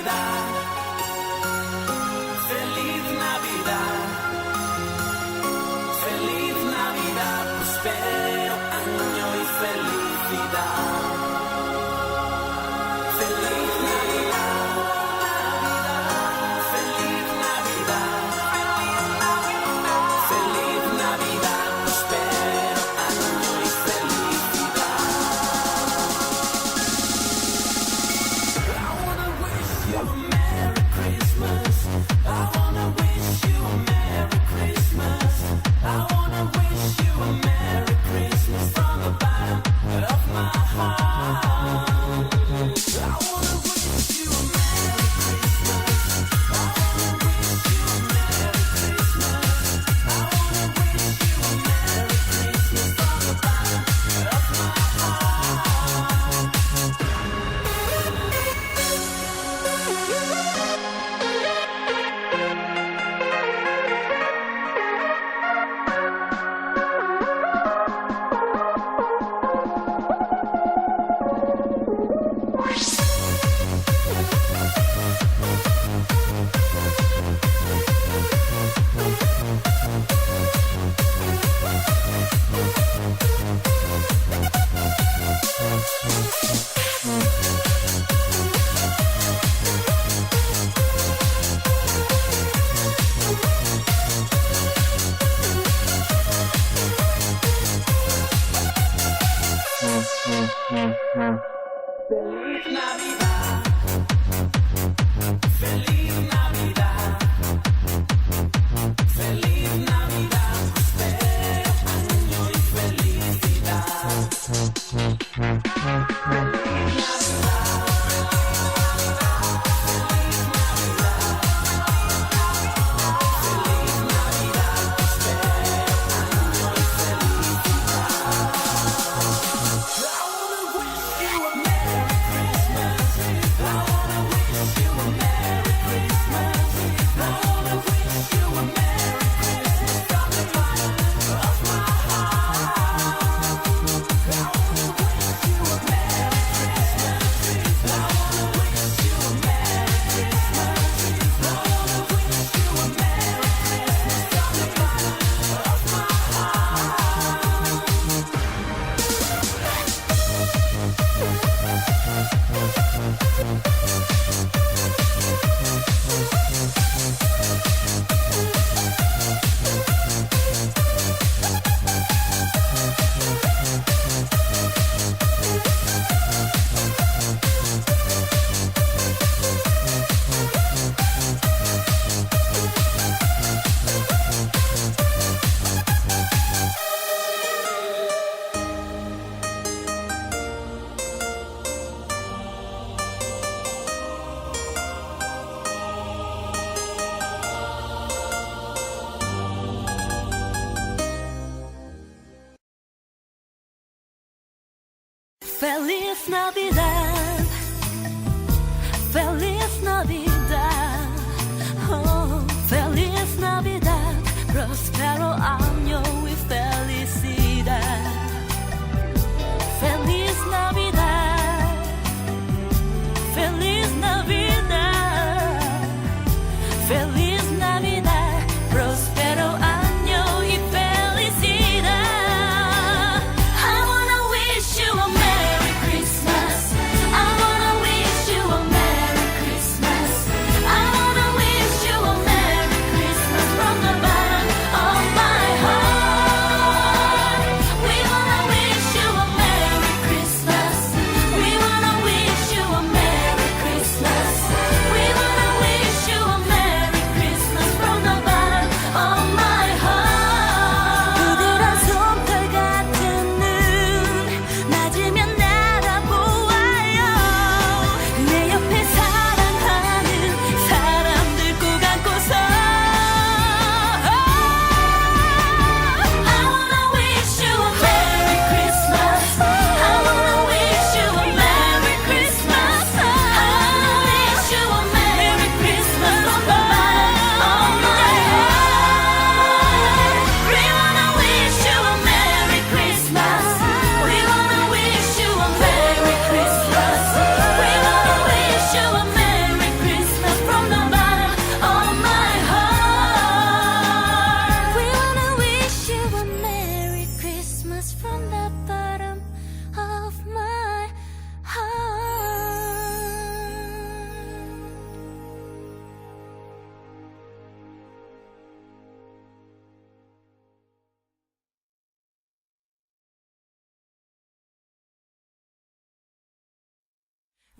Navidad, feliz Navidad, feliz Navidad, prospero año y felicidad. Feliz Navidad, feliz Navidad, feliz Navidad, prospero año y felicidad. I wanna wish you a Merry Christmas. I wanna wish you a Merry Christmas. I wanna wish you a Merry Christmas from the bottom of my heart. I wanna wish you a Merry Christmas. I wanna wish you a Merry Christmas. I wanna wish you a Merry Christmas from the bottom of my heart. Feliz Navidad, feliz Navidad, feliz Navidad, prospero año y felicidad. Feliz Navidad, feliz Navidad, feliz Navidad, prospero año y felicidad. I wanna wish you a Merry Christmas. I wanna wish you a Merry Christmas. I wanna wish you a Merry Christmas from the bottom of my heart. I wanna wish you a Merry Christmas. I wanna wish you a Merry Christmas. I wanna wish you a Merry Christmas from the bottom of my heart. Feliz Navidad, Feliz Navidad, oh, Feliz Navidad, próspero año y felicidad. Feliz Navidad, Feliz Navidad, Feliz Navidad, próspero año y felicidad. I wanna wish you a Merry Christmas.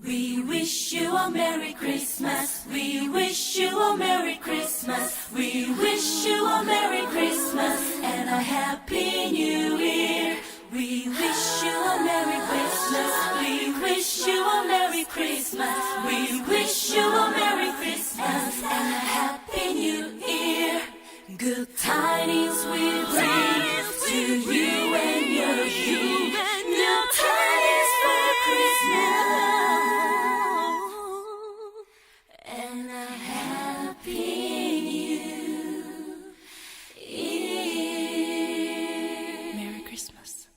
We wish you a Merry Christmas. We wish you a Merry Christmas. We wish you a Merry Christmas and a Happy New Year. We wish you a Merry Christmas. We wish you a Merry Christmas. We wish you a Merry Christmas and a Happy New Year. Good tidings we bring to you and your you. New tidings for Christmas and a Happy New Year. Merry Christmas.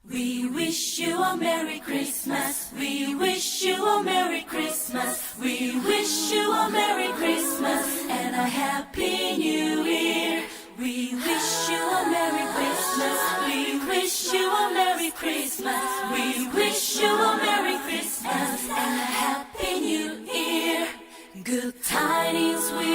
We wish you a Merry Christmas. We wish you a Merry Christmas. We wish you a Merry Christmas and a Happy New Year. We wish you a Merry Christmas. We wish you a Merry Christmas. We wish you a Merry Christmas and a Happy New Year. Good tidings we